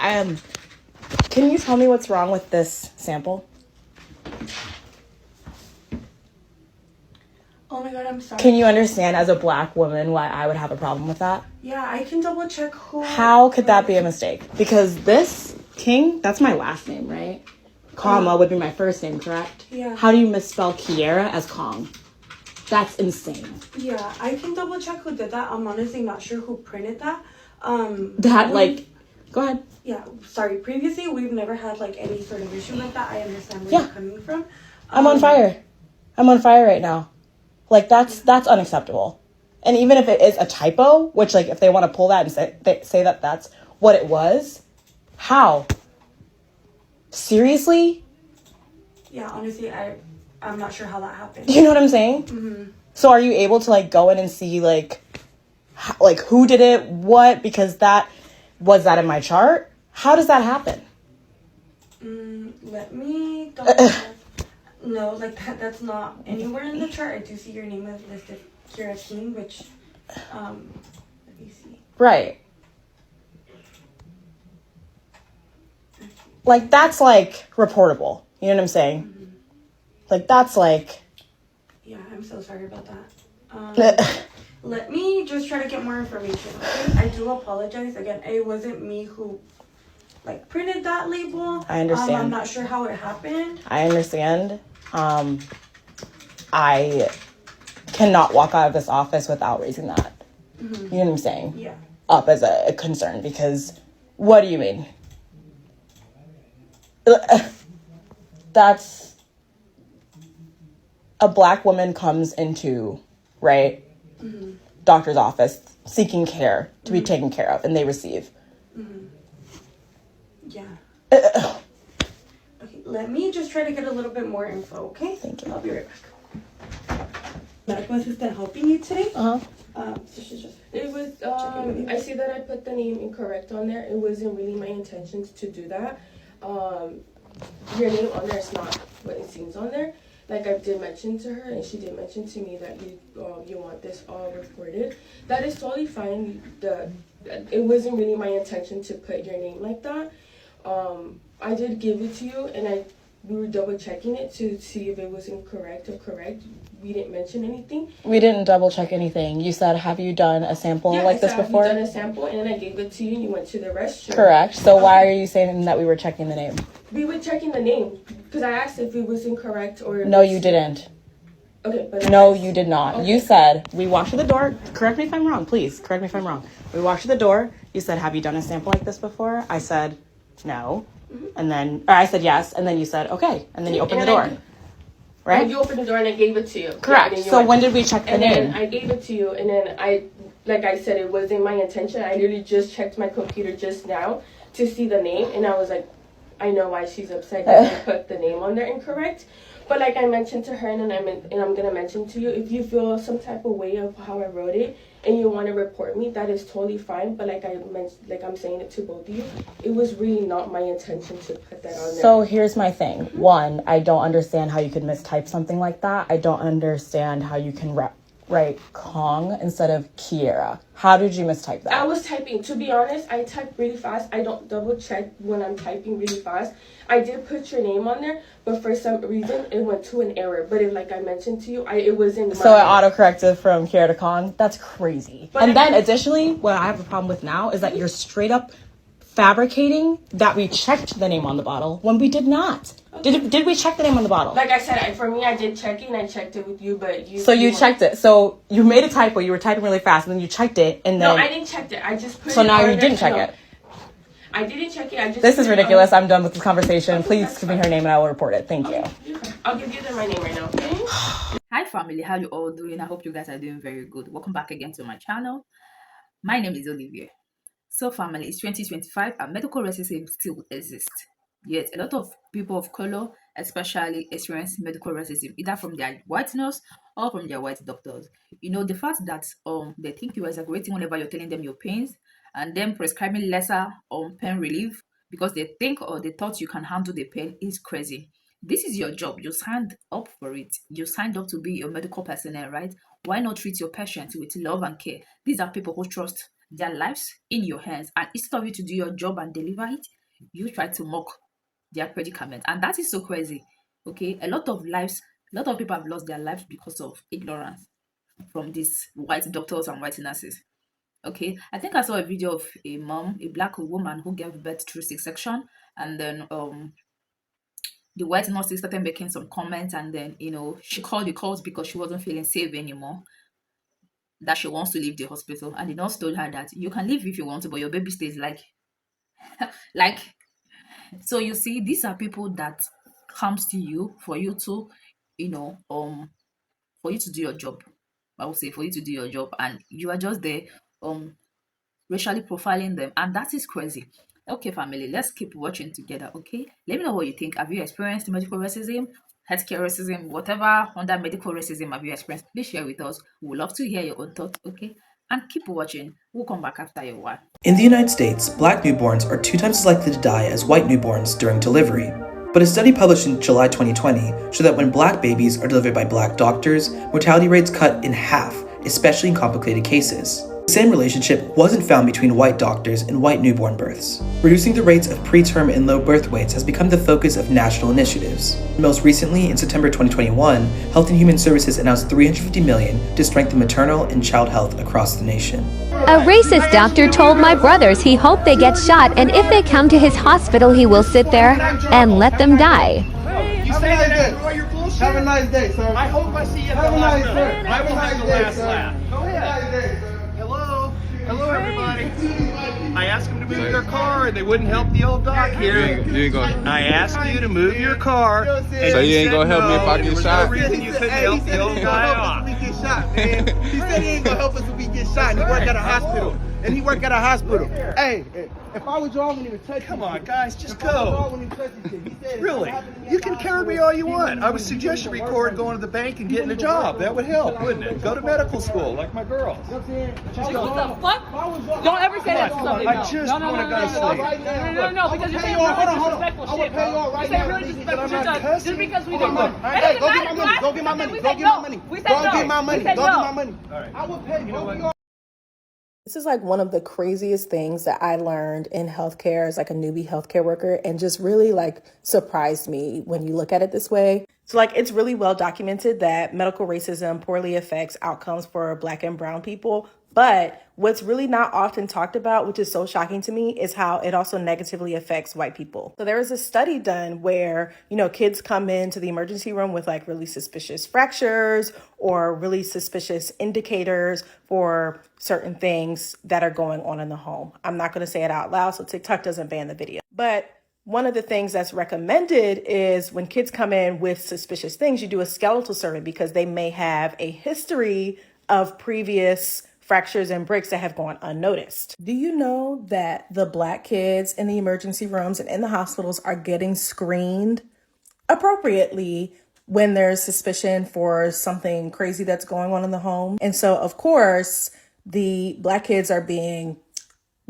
Can you tell me what's wrong with this sample? Oh my god, I'm sorry. Can you understand as a black woman why I would have a problem with that? Yeah, I can double check who. How could that be a mistake? Because this King, that's my last name, right? Comma would be my first name, correct? Yeah. How do you misspell Kiera as Kong? That's insane. Yeah, I can double check who did that. I'm honestly not sure who printed that. Go ahead. Yeah, sorry. Previously, we've never had like any sort of issue like that. I understand where you're coming from. I'm on fire. I'm on fire right now. Like, that's unacceptable. And even if it is a typo, which, like, if they want to pull that and say that that's what it was, how? Seriously? Yeah, honestly, I'm not sure how that happened. You know what I'm saying? Mm-hmm. So are you able to, like, go in and see, like who did it, what? Because was that in my chart? How does that happen? Let me double check. No, like that's not anywhere in the chart. I do see your name is listed, Kira King, which, let me see. Right. Like, that's, like, reportable. You know what I'm saying? Mm-hmm. Like, that's, like... Yeah, I'm so sorry about that. Let me just try to get more information, okay? I do apologize. Again, it wasn't me who, like, printed that label. I understand. I'm not sure how it happened. I understand. I cannot walk out of this office without raising that. Mm-hmm. You know what I'm saying? Yeah. Up as a concern, because what do you mean? That's a black woman comes into, right, doctor's office seeking care to be taken care of, and they receive. Yeah. Okay, let me just try to get a little bit more info, okay? Thank you. I'll be right back. Medical assistant helping you today? Uh-huh. So she's just... It was, I see that I put the name incorrect on there. It wasn't really my intentions to do that. Your name on there is not what it seems on there. Like I did mention to her, and she did mention to me that you want this all reported. That is totally fine. It wasn't really my intention to put your name like that. I did give it to you, and we were double checking it to see if it was incorrect or correct. We didn't mention anything. We didn't double check anything. You said, have you done a sample like this before? Yeah, I done a sample, and then I gave it to you, and you went to the restroom. Correct. So why are you saying that we were checking the name? We were checking the name, because I asked if it was incorrect or... No, you didn't. Okay, but... No, you did not. Okay. You said, we walked through the door. Correct me if I'm wrong, please. Correct me if I'm wrong. We walked through the door. You said, have you done a sample like this before? I said, no. And then, or I said yes, and then you said, okay. And then you opened the door. Right? And you opened the door and I gave it to you. Correct. Yeah, so when did we check the name? Then I gave it to you, and then like I said, it wasn't my intention. I literally just checked my computer just now to see the name, and I was like, I know why she's upset because I put the name on there incorrect. But like I mentioned to her, and I'm gonna mention to you, if you feel some type of way of how I wrote it and you want to report me, that is totally fine. But like I'm saying it to both of you, it was really not my intention to put that on there. So here's my thing. One, I don't understand how you could mistype something like that. I don't understand how you can write Kong instead of Kiera. How did you mistype that? I was typing. To be honest, I type really fast. I don't double check when I'm typing really fast. I did put your name on there, but for some reason it went to an error. But like I mentioned to you, it was in. So it autocorrected from Kiera to Kong. That's crazy. But and then additionally, what I have a problem with now is that you're straight up fabricating that we checked the name on the bottle when we did not. Okay. Did we check the name on the bottle? Like I said, for me, I did check it, and I checked it with you, but you... So you checked it. So you made a typo. You were typing really fast, and then you checked it, and then... No, I didn't check it. I just put it... So now you didn't check it. I didn't check it. I just... This is ridiculous. I'm done with this conversation. Okay, please give me her name, and I will report it. Thank you. I'll give you my name right now, okay? Hi, family. How you all doing? I hope you guys are doing very good. Welcome back again to my channel. My name is Olivia. So, family, it's 2025 and medical racism still exists. Yet, a lot of people of color, especially, experience medical racism, either from their white nurse or from their white doctors. You know, the fact that they think you are exaggerating whenever you're telling them your pains and then prescribing lesser pain relief because they think or they thought you can handle the pain is crazy. This is your job. You signed up for it. You signed up to be a medical personnel, right? Why not treat your patients with love and care? These are people who trust their lives in your hands, and instead of you to do your job and deliver it, you try to mock their predicament. And that is so crazy. Okay, a lot of lives, a lot of people have lost their lives because of ignorance from these white doctors and white nurses. Okay, I think I saw a video of a mom, a black woman who gave birth through C-section, and then the white nurse started making some comments, and then she called the calls because she wasn't feeling safe anymore, that she wants to leave the hospital, and the nurse told her that you can leave if you want to, but your baby stays. Like so you see, these are people that comes to you for you to you know for you to do your job. I would say for you to do your job, and you are just there um racially profiling them, and that is crazy. Okay, family, let's keep watching together. Okay, let me know what you think. Have you experienced medical racism, healthcare racism, whatever under medical racism have you experienced? Please share with us. We would love to hear your own thoughts. Okay, and keep watching. We'll come back after a while. In the United States, black newborns are 2 times as likely to die as white newborns during delivery. But a study published in July 2020 showed that when black babies are delivered by black doctors, mortality rates cut in half, especially in complicated cases. The same relationship wasn't found between white doctors and white newborn births. Reducing the rates of preterm and low birth weights has become the focus of national initiatives. Most recently, in September 2021, Health and Human Services announced $350 million to strengthen maternal and child health across the nation. A racist doctor told my brothers he hoped they get shot, and if they come to his hospital he will sit there and let them die. You say that for your bullshit? Have a nice day, sir. I hope I see you at the last laugh. I will have the last laugh. Go ahead. Hello. Hello, everybody. I asked them to move their car, and they wouldn't help the old doc here. You ain't gonna. I asked you to move your car, and So you ain't gonna help me if I get shot? There was no reason you couldn't help the old guy off. We get shot, man. He said he ain't gonna help us if we get shot. And he worked at a hospital. Hey, if I was you, I wouldn't even touch you. Come on, guys, just If I was you, I go. wouldn't even touch you. He said if Really? I happened to You get can shot, carry me all you want. I would suggest you record going to the bank and getting a job. That would help, wouldn't it? Go to medical school like my girls. You know what I'm saying? Just If go. I was you, Don't ever say that to Come on, somebody. I just No, no, want to no, go no, to no, sleep. right now. No, because you're saying Hold really on, hold on. disrespectful I will shit, pay you all bro. right You say now. really Please, disrespectful I'm shit not just cussing. because we Go don't get know. my It doesn't money. matter. Go get my money. We Go said get my no. money. We Go said no. get my money. We said Go get no. my money. All right. I will pay You know both of what? y'all. This is like one of the craziest things that I learned in healthcare as like a newbie healthcare worker, and just really like surprised me when you look at it this way. So like it's really well documented that medical racism poorly affects outcomes for Black and brown people. But what's really not often talked about, which is so shocking to me, is how it also negatively affects white people. So there was a study done where, kids come into the emergency room with like really suspicious fractures or really suspicious indicators for certain things that are going on in the home. I'm not going to say it out loud, so TikTok doesn't ban the video. But one of the things that's recommended is when kids come in with suspicious things, you do a skeletal survey because they may have a history of previous fractures and breaks that have gone unnoticed. Do you know that the Black kids in the emergency rooms and in the hospitals are getting screened appropriately when there's suspicion for something crazy that's going on in the home? And so, of course, the Black kids are being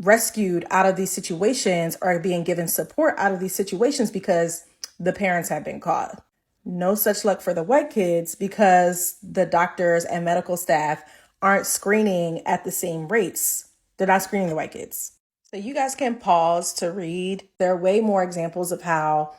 rescued out of these situations, or being given support out of these situations because the parents have been caught. No such luck for the white kids because the doctors and medical staff aren't screening at the same rates. They're not screening the white kids. So you guys can pause to read. There are way more examples of how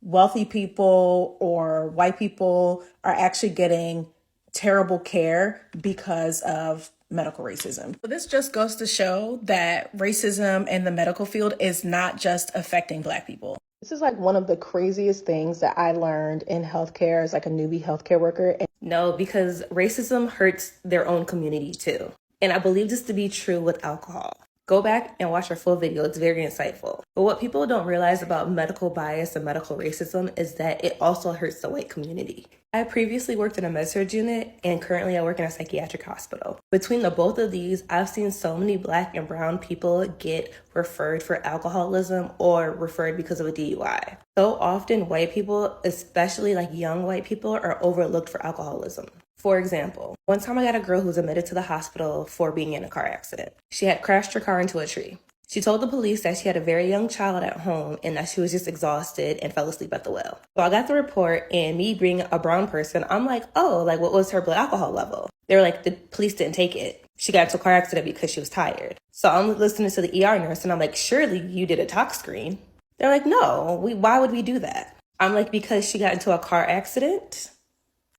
wealthy people or white people are actually getting terrible care because of medical racism. So this just goes to show that racism in the medical field is not just affecting Black people. This is like one of the craziest things that I learned in healthcare as like a newbie healthcare worker. No, because racism hurts their own community too. And I believe this to be true with alcohol. Go back and watch our full video. It's very insightful. But what people don't realize about medical bias and medical racism is that it also hurts the white community. I previously worked in a med-surg unit, and currently I work in a psychiatric hospital. Between the both of these, I've seen so many Black and brown people get referred for alcoholism or referred because of a DUI. So often white people, especially like young white people, are overlooked for alcoholism. For example, one time I got a girl who was admitted to the hospital for being in a car accident. She had crashed her car into a tree. She told the police that she had a very young child at home and that she was just exhausted and fell asleep at the wheel. So I got the report, and me being a brown person, I'm like, oh, like what was her blood alcohol level? They were like, the police didn't take it. She got into a car accident because she was tired. So I'm listening to the ER nurse and I'm like, surely you did a tox screen. They're like, no, why would we do that? I'm like, because she got into a car accident.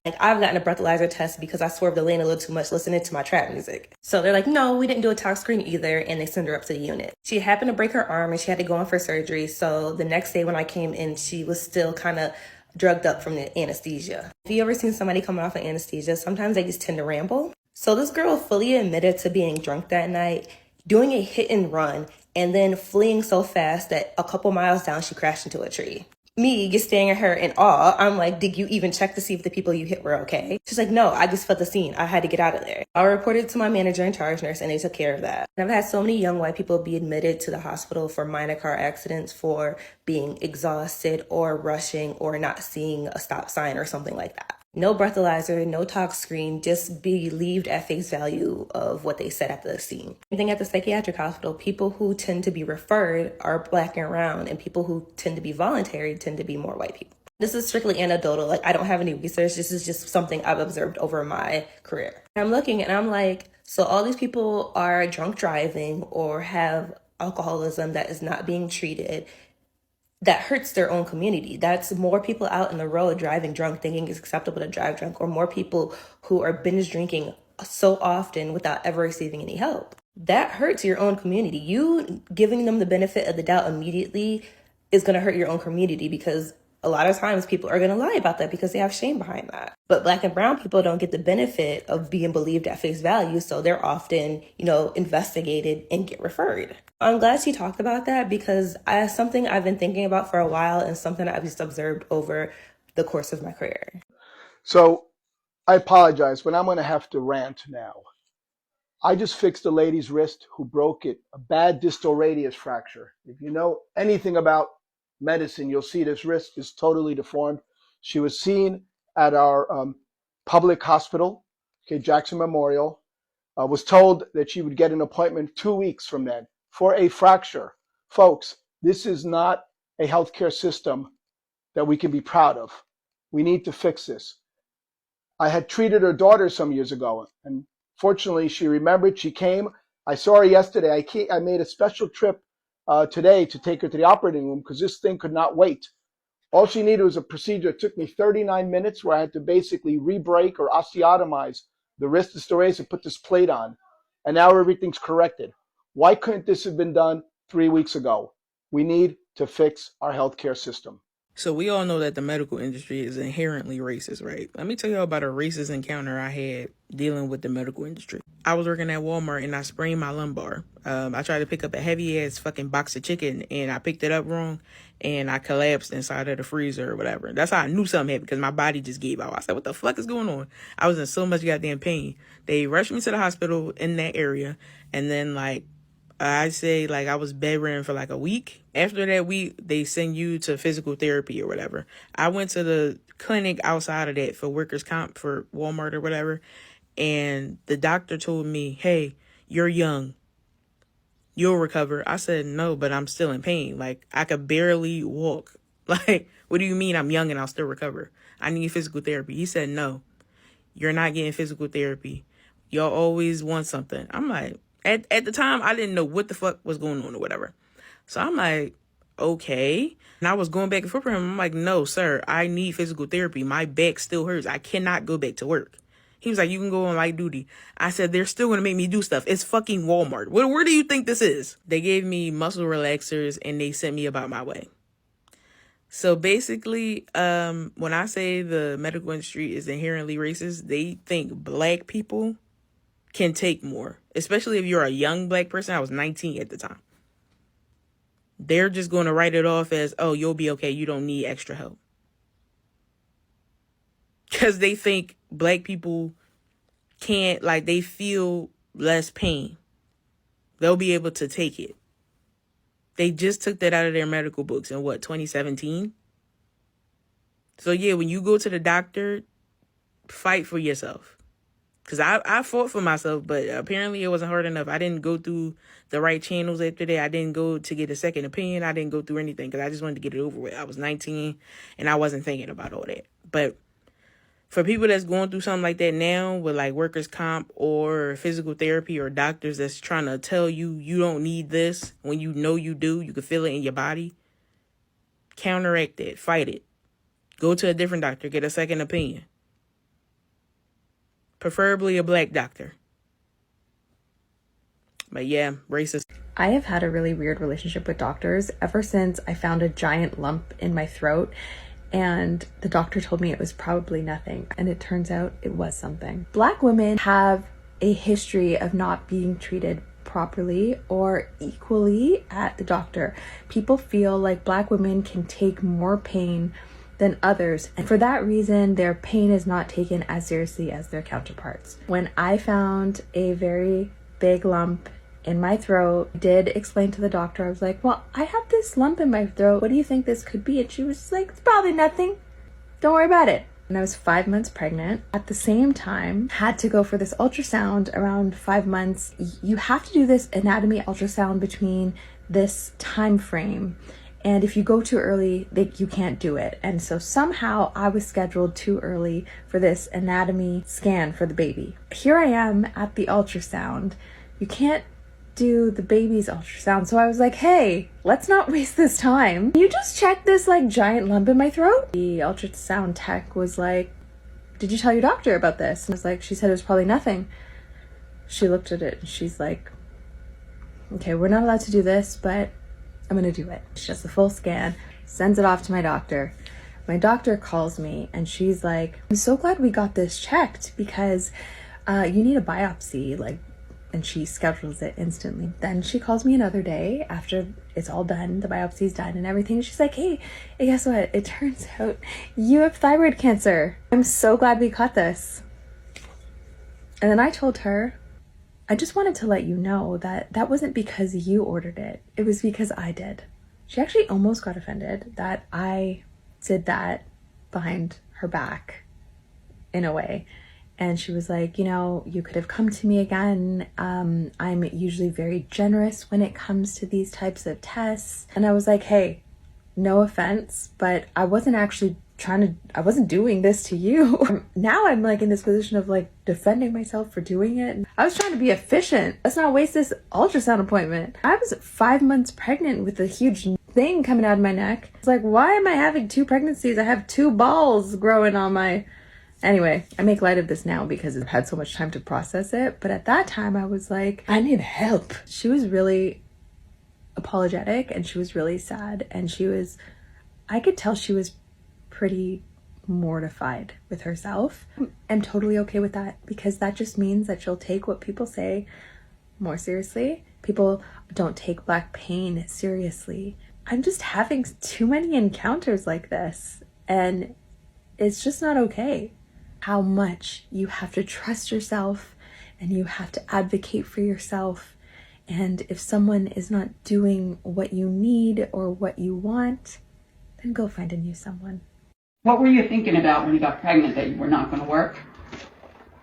Like, I've gotten a breathalyzer test because I swerved the lane a little too much listening to my trap music. So they're like, no, we didn't do a tox screen either, and they send her up to the unit. She happened to break her arm and she had to go in for surgery. So the next day when I came in, she was still kind of drugged up from the anesthesia. Have you ever seen somebody coming off of anesthesia? Sometimes they just tend to ramble. So this girl fully admitted to being drunk that night, doing a hit and run, and then fleeing so fast that a couple miles down, she crashed into a tree. Me just staring at her in awe. I'm like, did you even check to see if the people you hit were okay? She's like, no, I just felt the scene. I had to get out of there. I reported to my manager and charge nurse and they took care of that. And I've had so many young white people be admitted to the hospital for minor car accidents for being exhausted or rushing or not seeing a stop sign or something like that. No breathalyzer, no tox screen, just believed at face value of what they said at the scene. Same thing at the psychiatric hospital. People who tend to be referred are Black and brown, and people who tend to be voluntary tend to be more white people. This is strictly anecdotal. Like, I don't have any research. This is just something I've observed over my career. I'm looking and I'm like, so all these people are drunk driving or have alcoholism that is not being treated. That hurts their own community. That's more people out in the road driving drunk thinking it's acceptable to drive drunk, or more people who are binge drinking so often without ever receiving any help. That hurts your own community. You giving them the benefit of the doubt immediately is going to hurt your own community, because a lot of times people are going to lie about that because they have shame behind that. But Black and brown people don't get the benefit of being believed at face value. So they're often, investigated and get referred. I'm glad she talked about that, because something I've been thinking about for a while and something I've just observed over the course of my career. So I apologize, but I'm going to have to rant now. I just fixed a lady's wrist who broke it, a bad distal radius fracture. If you know anything about medicine, you'll see this wrist is totally deformed. She was seen at our public hospital, Jackson Memorial, was told that she would get an appointment 2 weeks from then for a fracture. Folks, this is not a healthcare system that we can be proud of. We need to fix this. I had treated her daughter some years ago, and fortunately she remembered. She came. I saw her yesterday. I made a special trip today to take her to the operating room because this thing could not wait. All she needed was a procedure. It took me 39 minutes where I had to basically re-break or osteotomize the wrist distal radius and put this plate on. And now everything's corrected. Why couldn't this have been done 3 weeks ago? We need to fix our healthcare system. So we all know that the medical industry is inherently racist, right? Let me tell you about a racist encounter I had dealing with the medical industry. I was working at Walmart and I sprained my lumbar. I tried to pick up a heavy ass fucking box of chicken and I picked it up wrong and I collapsed inside of the freezer or whatever. That's how I knew something happened, because my body just gave out. I said, what the fuck is going on? I was in so much goddamn pain. They rushed me to the hospital in that area, and then I was bedridden for a week. After that week, they send you to physical therapy or whatever. I went to the clinic outside of that for workers' comp for Walmart or whatever. And the doctor told me, hey, you're young. You'll recover. I said, no, but I'm still in pain. I could barely walk. What do you mean I'm young and I'll still recover? I need physical therapy. He said, no, you're not getting physical therapy. Y'all always want something. I'm like, At the time, I didn't know what the fuck was going on or whatever. So I'm like, okay. And I was going back and forth with him. I'm like, no, sir, I need physical therapy. My back still hurts. I cannot go back to work. He was like, you can go on light duty. I said, they're still going to make me do stuff. It's fucking Walmart. Where do you think this is? They gave me muscle relaxers and they sent me about my way. So basically, when I say the medical industry is inherently racist, they think Black people can take more, especially if you're a young Black person. I was 19 at the time. They're just going to write it off as, oh, you'll be okay. You don't need extra help. Because they think Black people can't, they feel less pain. They'll be able to take it. They just took that out of their medical books in 2017? So yeah, when you go to the doctor, fight for yourself. Because I fought for myself, but apparently it wasn't hard enough. I didn't go through the right channels after that. I didn't go to get a second opinion. I didn't go through anything because I just wanted to get it over with. I was 19 and I wasn't thinking about all that. But For people that's going through something like that now with like workers' comp or physical therapy or doctors that's trying to tell you you don't need this when you know you do, you can feel it in your body. Counteract it. Fight it. Go to a different doctor. Get a second opinion. Preferably a black doctor. But yeah, racist. I have had a really weird relationship with doctors ever since I found a giant lump in my throat. And the doctor told me it was probably nothing. And it turns out it was something. Black women have a history of not being treated properly or equally at the doctor. People feel like Black women can take more pain than others. And for that reason, their pain is not taken as seriously as their counterparts. When I found a very big lump in my throat, I did explain to the doctor, I was like, well, I have this lump in my throat. What do you think this could be? And she was like, it's probably nothing. Don't worry about it. And I was 5 months pregnant. At the same time, had to go for this ultrasound around 5 months. You have to do this anatomy ultrasound between this time frame. And if you go too early, you can't do it. And so somehow I was scheduled too early for this anatomy scan for the baby. Here I am at the ultrasound. You can't do the baby's ultrasound. So I was like, hey, let's not waste this time. Can you just check this like giant lump in my throat? The ultrasound tech was like, did you tell your doctor about this? And I was like, she said it was probably nothing. She looked at it and she's like, okay, we're not allowed to do this, but I'm gonna do it. She does the full scan, sends it off to my doctor. My doctor calls me and she's like, I'm so glad we got this checked because you need a biopsy, and she schedules it instantly. Then she calls me another day after it's all done, the biopsy's done and everything. She's like, hey, guess what? It turns out you have thyroid cancer. I'm so glad we caught this. And then I told her, I just wanted to let you know that that wasn't because you ordered it. It was because I did. She actually almost got offended that I did that behind her back in a way. And she was like, you could have come to me again. I'm usually very generous when it comes to these types of tests. And I was like, hey, no offense, but I wasn't actually I wasn't doing this to you. Now I'm in this position of defending myself for doing it. I was trying to be efficient. Let's not waste this ultrasound appointment. I was 5 months pregnant with a huge thing coming out of my neck. It's like, why am I having 2 pregnancies? I have 2 balls growing on my... Anyway, I make light of this now because I've had so much time to process it. But at that time, I was like, I need help. She was really apologetic and she was really sad. And I could tell she was pretty mortified with herself. I'm totally okay with that because that just means that she'll take what people say more seriously. People don't take Black pain seriously. I'm just having too many encounters like this and it's just not okay. How much you have to trust yourself and you have to advocate for yourself. And if someone is not doing what you need or what you want, then go find a new someone. What were you thinking about when you got pregnant that you were not going to work?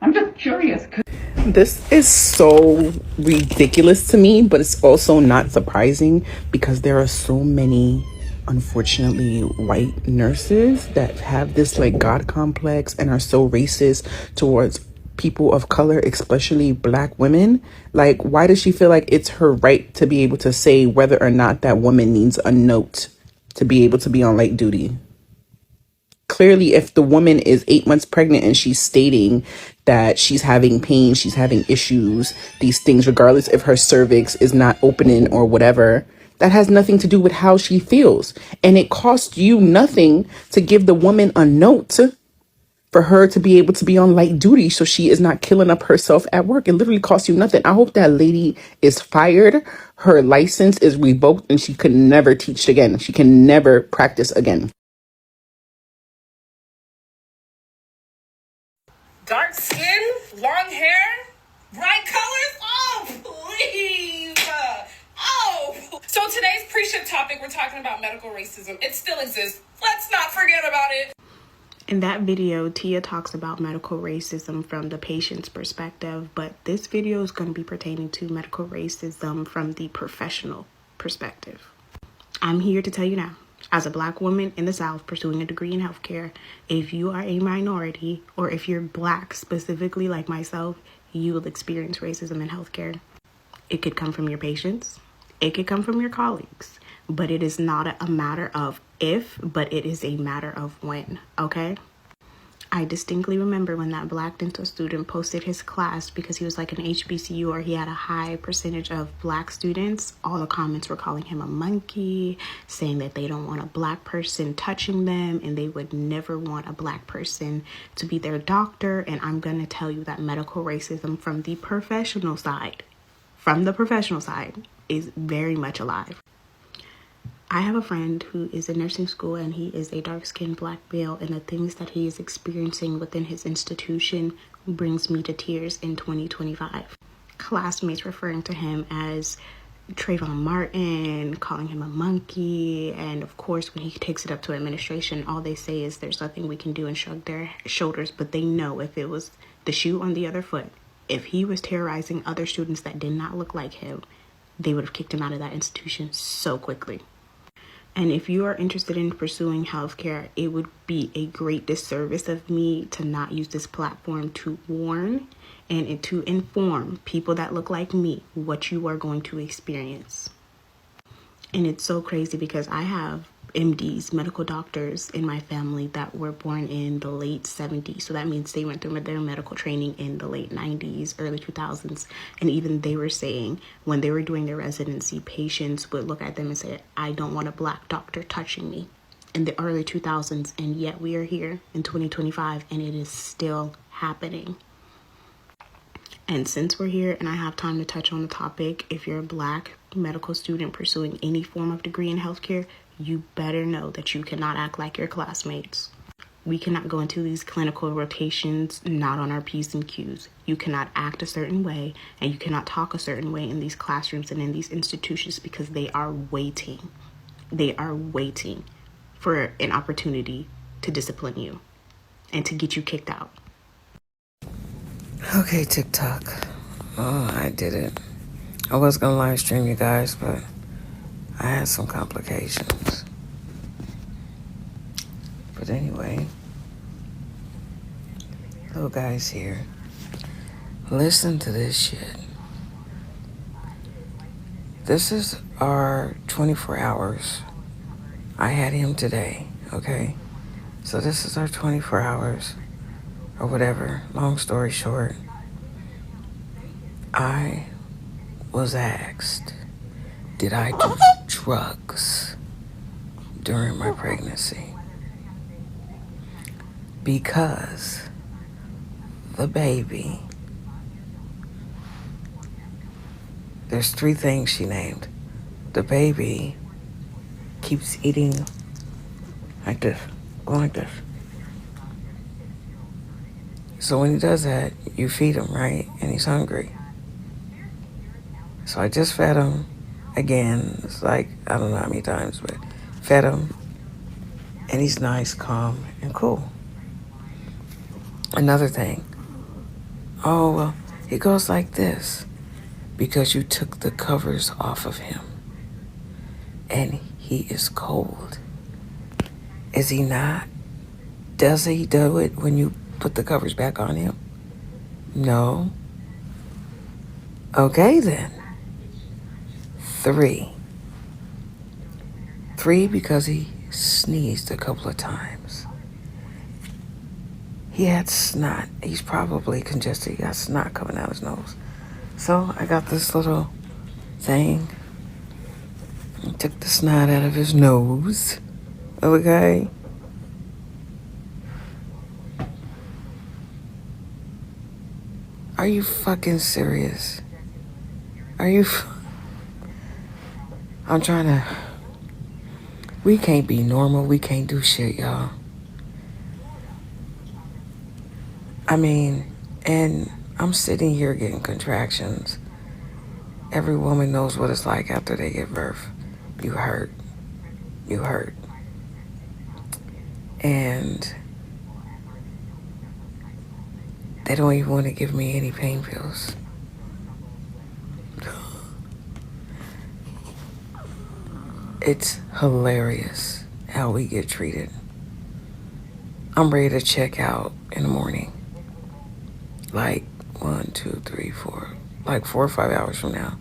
I'm just curious. This is so ridiculous to me, but it's also not surprising because there are so many, unfortunately, white nurses that have this God complex and are so racist towards people of color, especially Black women. Why does she feel like it's her right to be able to say whether or not that woman needs a note to be able to be on light duty? Clearly, if the woman is 8 months pregnant and she's stating that she's having pain, she's having issues, these things, regardless if her cervix is not opening or whatever, that has nothing to do with how she feels. And it costs you nothing to give the woman a note for her to be able to be on light duty so she is not killing up herself at work. It literally costs you nothing. I hope that lady is fired, her license is revoked, and she could never teach again. She can never practice again. Dark skin, long hair, bright colors? Oh, please. Oh. So today's pre-shift topic, we're talking about medical racism. It still exists. Let's not forget about it. In that video, Tia talks about medical racism from the patient's perspective, but this video is going to be pertaining to medical racism from the professional perspective. I'm here to tell you now. As a black woman in the South pursuing a degree in healthcare, if you are a minority or if you're black specifically like myself, you will experience racism in healthcare. It could come from your patients. It could come from your colleagues. But it is not a matter of if, but it is a matter of when, okay? I distinctly remember when that black dental student posted his class because he was like an HBCU or he had a high percentage of black students. All the comments were calling him a monkey, saying that they don't want a black person touching them and they would never want a black person to be their doctor. And I'm going to tell you that medical racism from the professional side, is very much alive. I have a friend who is in nursing school and he is a dark-skinned black male, and the things that he is experiencing within his institution brings me to tears in 2025. Classmates referring to him as Trayvon Martin, calling him a monkey, and of course when he takes it up to administration, all they say is there's nothing we can do and shrug their shoulders, but they know if it was the shoe on the other foot, if he was terrorizing other students that did not look like him, they would have kicked him out of that institution so quickly. And if you are interested in pursuing healthcare, it would be a great disservice of me to not use this platform to warn and to inform people that look like me what you are going to experience. And it's so crazy because I have MDs, medical doctors in my family that were born in the late 70s. So that means they went through their medical training in the late 90s, early 2000s. And even they were saying when they were doing their residency, patients would look at them and say, I don't want a black doctor touching me, in the early 2000s. And yet we are here in 2025 and it is still happening. And since we're here and I have time to touch on the topic, if you're a black medical student pursuing any form of degree in healthcare, you better know that you cannot act like your classmates. We cannot go into these clinical rotations not on our P's and Q's. You cannot act a certain way and you cannot talk a certain way in these classrooms and in these institutions because they are waiting. They are waiting for an opportunity to discipline you and to get you kicked out. Okay, TikTok. Oh, I did it. I was gonna live stream you guys, but I had some complications. But anyway, little guys here. Listen to this shit. This is our 24 hours. I had him today, okay? So this is our 24 hours or whatever. Long story short, I was asked, did I do drugs during my pregnancy? Because the baby, there's 3 things she named. The baby keeps eating like this, going like this. So when he does that, you feed him, right? And he's hungry. So I just fed him again. It's like, I don't know how many times, but fed him. And he's nice, calm, and cool. Another thing. Oh, well, he goes like this because you took the covers off of him. And he is cold. Is he not? Does he do it when you put the covers back on him? No. Okay, then. 3 because he sneezed a couple of times. He had snot. He's probably congested. He got snot coming out his nose. So I got this little thing. I took the snot out of his nose. Okay? Are you fucking serious? Are you... I'm trying to... We can't be normal. We can't do shit, y'all. I mean, and I'm sitting here getting contractions. Every woman knows what it's like after they give birth. You hurt. You hurt. And they don't even want to give me any pain pills. It's hilarious. how we get treated. I'm ready to check out in the morning. Like 1, 2, 3, 4, like 4 or 5 hours from now.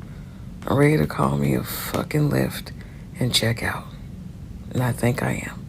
I'm ready to call me a fucking Lyft and check out. And I think I am.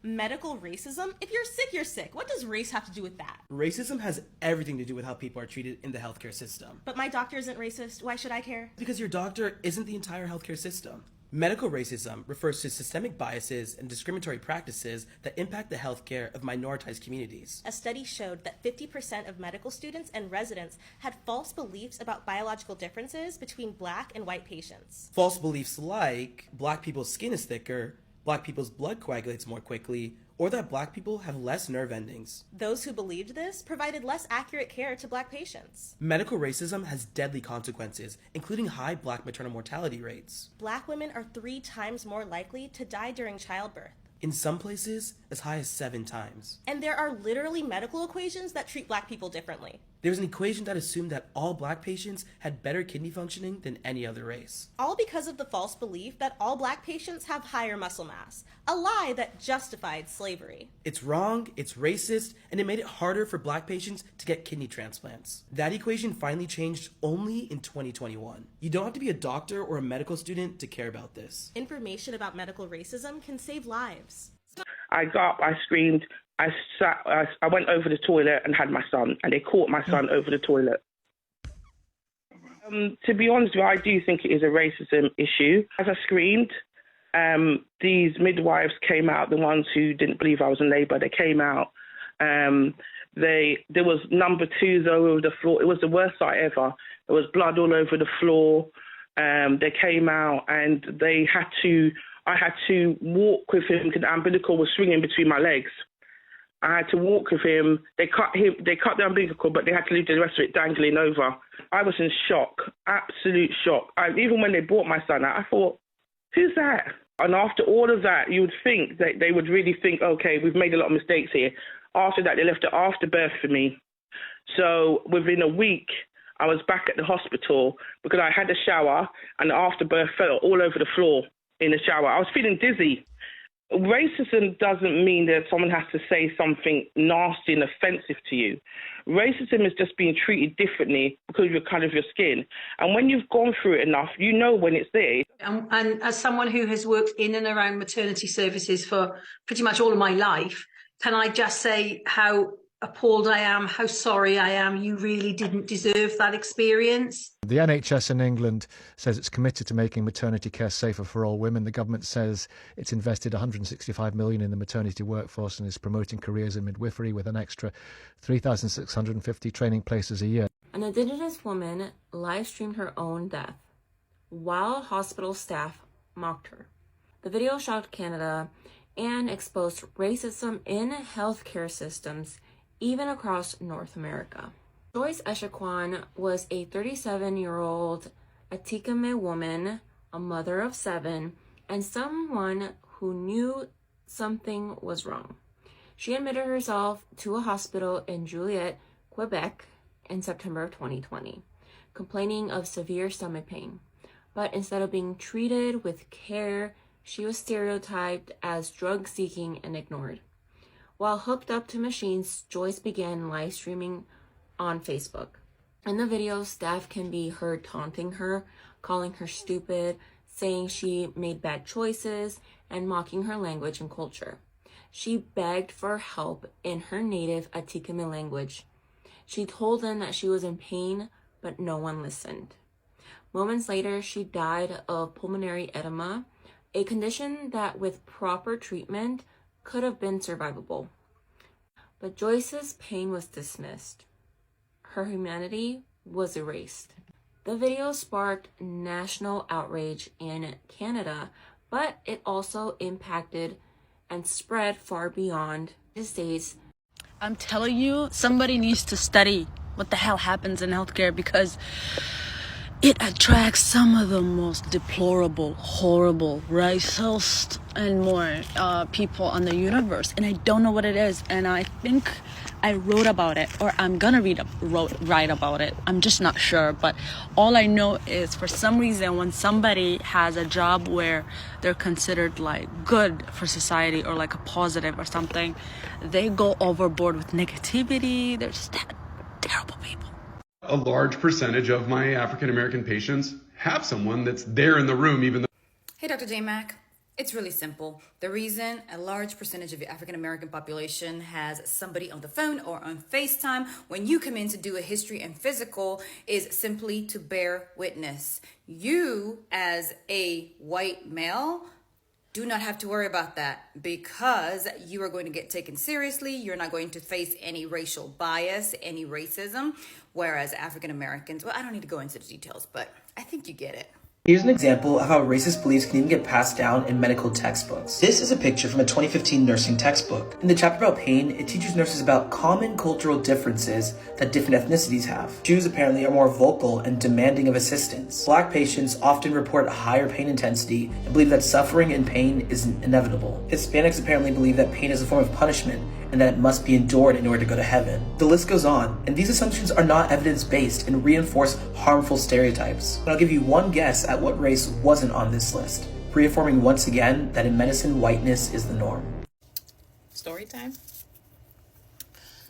Medical racism? If you're sick, you're sick. What does race have to do with that? Racism has everything to do with how people are treated in the healthcare system. But my doctor isn't racist. Why should I care? Because your doctor isn't the entire healthcare system. Medical racism refers to systemic biases and discriminatory practices that impact the healthcare of minoritized communities. A study showed that 50% of medical students and residents had false beliefs about biological differences between black and white patients. False beliefs like black people's skin is thicker, black people's blood coagulates more quickly, or that black people have less nerve endings. Those who believed this provided less accurate care to black patients. Medical racism has deadly consequences, including high black maternal mortality rates. Black women are 3 times more likely to die during childbirth. In some places, as high as 7 times. And there are literally medical equations that treat black people differently. There's an equation that assumed that all black patients had better kidney functioning than any other race. All because of the false belief that all black patients have higher muscle mass, a lie that justified slavery. It's wrong, it's racist, and it made it harder for black patients to get kidney transplants. That equation finally changed only in 2021. You don't have to be a doctor or a medical student to care about this. Information about medical racism can save lives. I got up, I screamed, I went over the toilet and had my son, and they caught my son over the toilet. To be honest with you, I do think it is a racism issue. As I screamed, these midwives came out, the ones who didn't believe I was in labour, they came out. There was number 2s all over the floor. It was the worst sight ever. There was blood all over the floor. They came out and I had to walk with him because the umbilical was swinging between my legs. I had to walk with him. They cut the umbilical, but they had to leave the rest of it dangling over. I was in shock, absolute shock. Even when they brought my son out, I thought, who's that? And after all of that, you would think that they would really think, okay, we've made a lot of mistakes here. After that, they left it after birth for me. So within a week, I was back at the hospital because I had a shower and the afterbirth fell all over the floor in the shower. I was feeling dizzy. Racism doesn't mean that someone has to say something nasty and offensive to you. Racism is just being treated differently because of your colour of your skin. And when you've gone through it enough, you know when it's there. And as someone who has worked in and around maternity services for pretty much all of my life, can I just say how appalled I am, how sorry I am. You really didn't deserve that experience. The NHS in England says it's committed to making maternity care safer for all women. The government says it's invested 165 million in the maternity workforce and is promoting careers in midwifery with an extra 3,650 training places a year. An Indigenous woman live-streamed her own death while hospital staff mocked her. The video shocked Canada and exposed racism in healthcare systems even across North America. Joyce Echaquan was a 37-year-old Atikamekw woman, a mother of 7, and someone who knew something was wrong. She admitted herself to a hospital in Joliet, Quebec in September of 2020, complaining of severe stomach pain. But instead of being treated with care, she was stereotyped as drug-seeking and ignored. While hooked up to machines, Joyce began live streaming on Facebook. In the video, staff can be heard taunting her, calling her stupid, saying she made bad choices, and mocking her language and culture. She begged for help in her native Atikamekw language. She told them that she was in pain, but no one listened. Moments later, she died of pulmonary edema, a condition that with proper treatment could have been survivable. But Joyce's pain was dismissed. Her humanity was erased. The video sparked national outrage in Canada, but it also impacted and spread far beyond the States. I'm telling you, somebody needs to study what the hell happens in healthcare, because it attracts some of the most deplorable, horrible, racist, and more people on the universe. And I don't know what it is. And I think I wrote about it, or I'm gonna write about it. I'm just not sure. But all I know is, for some reason, when somebody has a job where they're considered like good for society or like a positive or something, they go overboard with negativity. They're just terrible people. A large percentage of my African American patients have someone that's there in the room, even though. Hey, Dr. J Mac. It's really simple. The reason a large percentage of your African American population has somebody on the phone or on FaceTime when you come in to do a history and physical is simply to bear witness. You, as a white male, do not have to worry about that, because you are going to get taken seriously. You're not going to face any racial bias, any racism, whereas African Americans, well, I don't need to go into the details, but I think you get it. Here's an example of how racist beliefs can even get passed down in medical textbooks. This is a picture from a 2015 nursing textbook. In the chapter about pain, it teaches nurses about common cultural differences that different ethnicities have. Jews apparently are more vocal and demanding of assistance. Black patients often report a higher pain intensity and believe that suffering and pain is inevitable. Hispanics apparently believe that pain is a form of punishment and that it must be endured in order to go to heaven. The list goes on, and these assumptions are not evidence-based and reinforce harmful stereotypes. But I'll give you one guess at what race wasn't on this list, reaffirming once again that in medicine, whiteness is the norm. Story time.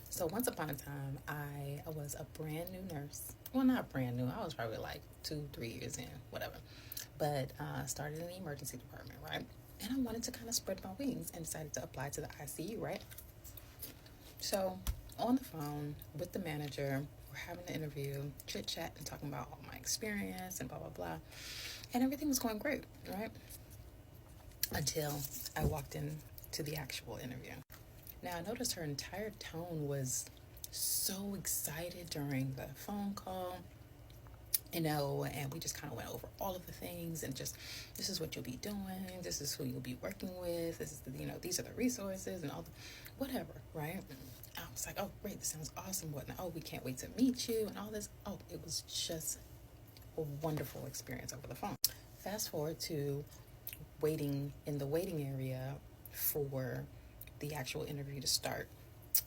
So once upon a time, I was a brand new nurse. Well, not brand new. I was probably like 2-3 years in, whatever. But started in the emergency department, right? And I wanted to kind of spread my wings and decided to apply to the ICU, right? So on the phone with the manager, we're having an interview, chit chat, and talking about all my experience and blah, blah, blah. And everything was going great, right? Until I walked into the actual interview. Now, I noticed her entire tone was so excited during the phone call, and we just kind of went over all of the things and just, this is what you'll be doing, this is who you'll be working with, this is these are the resources and all the whatever, right? I was like, oh great, this sounds awesome, whatnot. Oh, we can't wait to meet you and all this. Oh, it was just a wonderful experience over the phone. Fast forward to waiting in the waiting area for the actual interview to start.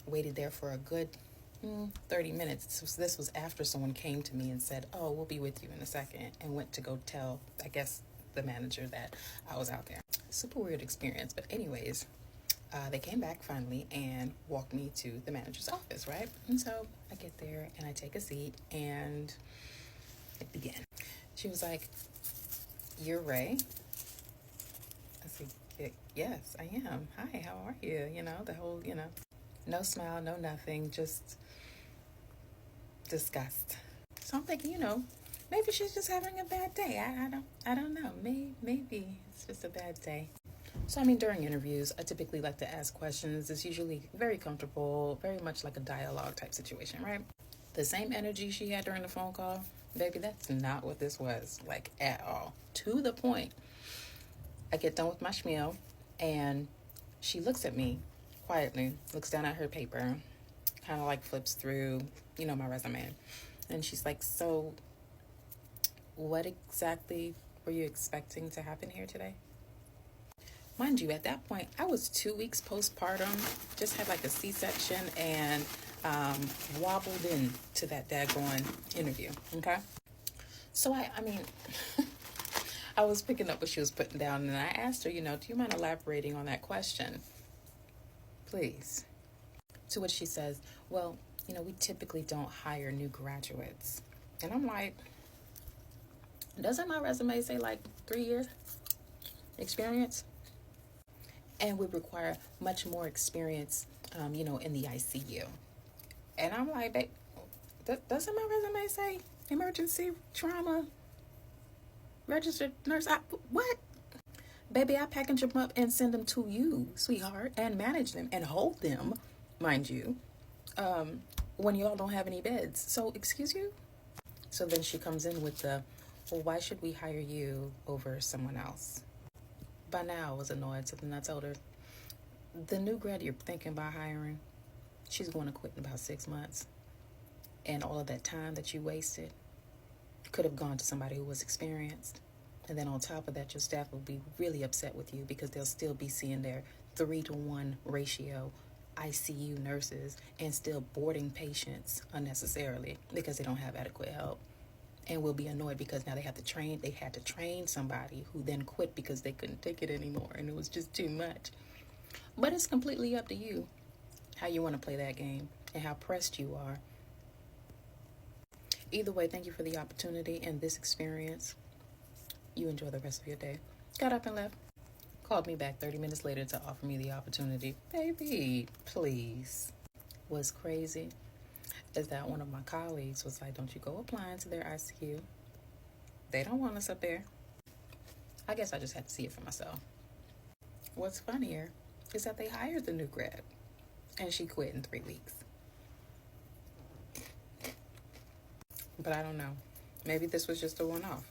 Waited there for a good 30 minutes. So this was after someone came to me and said, oh, we'll be with you in a second, and went to go tell, I guess, the manager that I was out there. Super weird experience. But anyways, they came back finally and walked me to the manager's office, right? And so I get there and I take a seat and it began. She was like, you're Ray? I said, yes, I am. Hi, how are you? The whole, no smile, no nothing, just disgust. So I'm thinking, maybe she's just having a bad day. I don't know. Maybe it's just a bad day. So, during interviews, I typically like to ask questions. It's usually very comfortable, very much like a dialogue type situation, right? The same energy she had during the phone call, baby, that's not what this was, like, at all. To the point. I get done with my spiel, and she looks at me quietly, looks down at her paper, kind of like flips through, my resume. And she's like, so what exactly were you expecting to happen here today? Mind you, at that point, I was 2 weeks postpartum, just had like a C-section, and wobbled into that daggone interview, okay? So I I was picking up what she was putting down, and I asked her, do you mind elaborating on that question? Please. To which she says, well, we typically don't hire new graduates. And I'm like, doesn't my resume say like 3 years experience? And would require much more experience, in the ICU. And I'm like, babe, doesn't my resume say emergency trauma registered nurse? What? Baby, I package them up and send them to you, sweetheart, and manage them and hold them, mind you, when y'all don't have any beds. So, excuse you? So then she comes in with well, why should we hire you over someone else? By now, I was annoyed, so then I told her, the new grad you're thinking about hiring, she's going to quit in about 6 months. And all of that time that you wasted, could have gone to somebody who was experienced. And then on top of that, your staff will be really upset with you because they'll still be seeing their 3-to-1 ratio ICU nurses and still boarding patients unnecessarily because they don't have adequate help. And will be annoyed because now they had to train somebody who then quit because they couldn't take it anymore and it was just too much. But it's completely up to you how you want to play that game and how pressed you are. Either way, thank you for the opportunity and this experience. You enjoy the rest of your day. Got up and left. Called me back 30 minutes later to offer me the opportunity. Baby, please. What's crazy is that one of my colleagues was like, don't you go applying to their ICU. They don't want us up there. I guess I just had to see it for myself. What's funnier is that they hired the new grad and she quit in 3 weeks. But I don't know. Maybe this was just a one-off.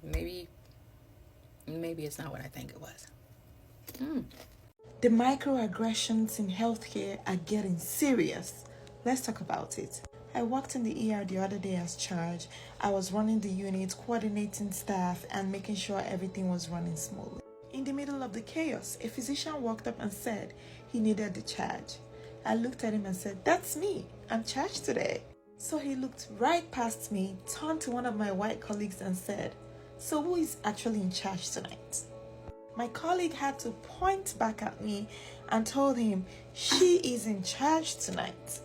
Maybe it's not what I think it was. The microaggressions in healthcare are getting serious. Let's talk about it. I worked in the ER the other day as charge. I was running the unit, coordinating staff, and making sure everything was running smoothly. In the middle of the chaos, a physician walked up and said he needed the charge. I looked at him and said, "That's me. I'm charged today." So he looked right past me, turned to one of my white colleagues and said, "So who is actually in charge tonight?" My colleague had to point back at me and told him, "She is in charge tonight."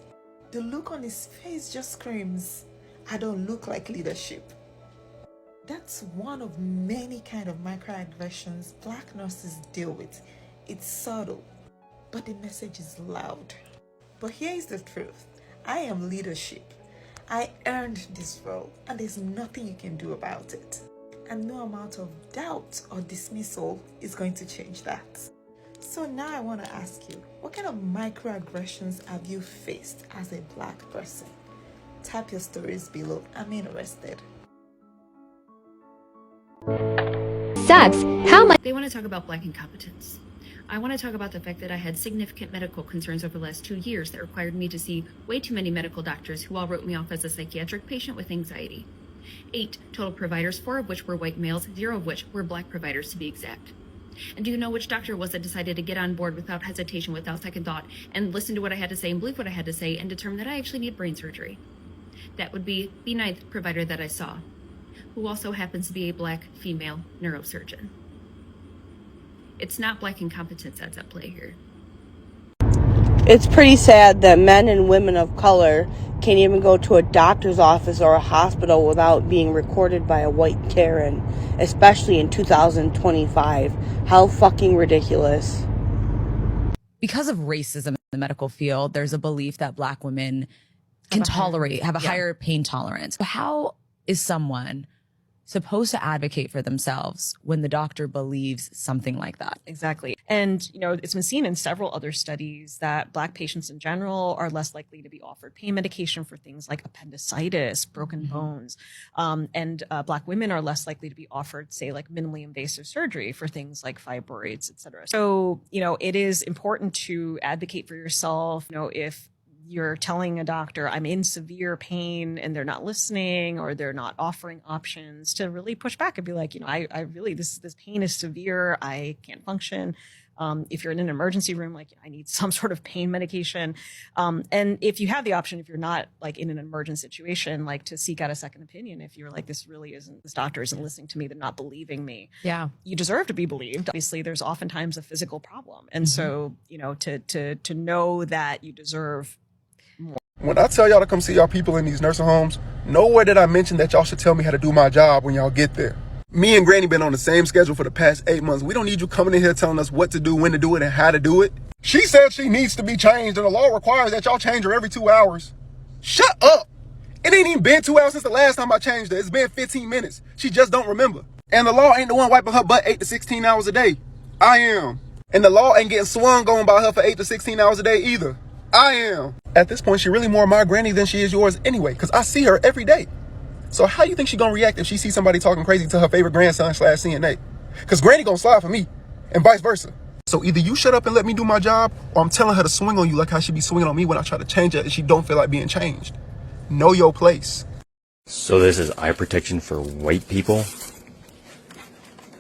The look on his face just screams, I don't look like leadership. That's one of many kind of microaggressions Black nurses deal with. It's subtle, but the message is loud. But here is the truth. I am leadership. I earned this role, and there's nothing you can do about it. And no amount of doubt or dismissal is going to change that. So now I want to ask you, what kind of microaggressions have you faced as a Black person? Type your stories below. I'm interested. Sucks. How much? They want to talk about Black incompetence. I want to talk about the fact that I had significant medical concerns over the last 2 years that required me to see way too many medical doctors who all wrote me off as a psychiatric patient with anxiety. 8 total providers, 4 of which were white males, 0 of which were Black providers to be exact. And do you know which doctor was that decided to get on board without hesitation, without second thought, and listen to what I had to say and believe what I had to say and determine that I actually need brain surgery? That would be the 9th provider that I saw, who also happens to be a Black female neurosurgeon. It's not Black incompetence that's at play here. It's pretty sad that men and women of color can't even go to a doctor's office or a hospital without being recorded by a white Karen, especially in 2025. How fucking ridiculous. Because of racism in the medical field, there's a belief that Black women can have a higher pain tolerance. But how is someone supposed to advocate for themselves when the doctor believes something like that? Exactly. And, you know, it's been seen in several other studies that Black patients in general are less likely to be offered pain medication for things like appendicitis, broken bones. And Black women are less likely to be offered, say, like minimally invasive surgery for things like fibroids, et cetera. So, you know, it is important to advocate for yourself. You know, if you're telling a doctor I'm in severe pain and they're not listening or they're not offering options, to really push back and be like, you know, I really, this pain is severe. I can't function. If you're in an emergency room, like I need some sort of pain medication. And if you have the option, if you're not like in an emergent situation, like to seek out a second opinion, if you're like, this doctor isn't listening to me, they're not believing me. Yeah. You deserve to be believed. Obviously there's oftentimes a physical problem. And so, you know, to know that you deserve more. When I tell y'all to come see y'all people in these nursing homes, nowhere did I mention that y'all should tell me how to do my job when y'all get there. Me and Granny been on the same schedule for the past 8 months. We don't need you coming in here telling us what to do, when to do it, and how to do it. She said she needs to be changed, and the law requires that y'all change her every 2 hours. Shut up! It ain't even been 2 hours since the last time I changed her. It's been 15 minutes. She just don't remember. And the law ain't the one wiping her butt 8 to 16 hours a day. I am. And the law ain't getting swung on by her for 8 to 16 hours a day either. I am. At this point, she really more my granny than she is yours anyway, because I see her every day. So how you think she gonna react if she sees somebody talking crazy to her favorite grandson / CNA? Because granny gonna slide for me, and vice versa. So either you shut up and let me do my job, or I'm telling her to swing on you like how she be swinging on me when I try to change her and she don't feel like being changed. Know your place. So this is eye protection for white people.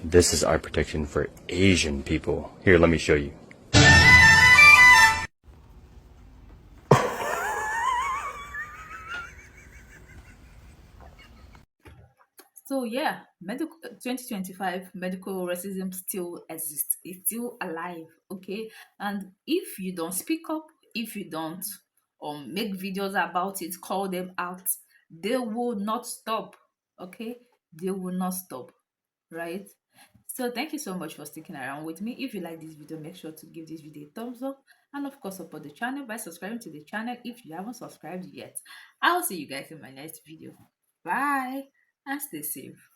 This is eye protection for Asian people. Here, let me show you. So yeah, medical 2025 medical racism still exists. It's still alive, okay? And if you don't speak up, if you don't make videos about it, call them out, they will not stop, okay? They will not stop, right? So thank you so much for sticking around with me. If you like this video, make sure to give this video a thumbs up, and of course support the channel by subscribing to the channel if you haven't subscribed yet. I'll see you guys in my next video. Bye and stay safe.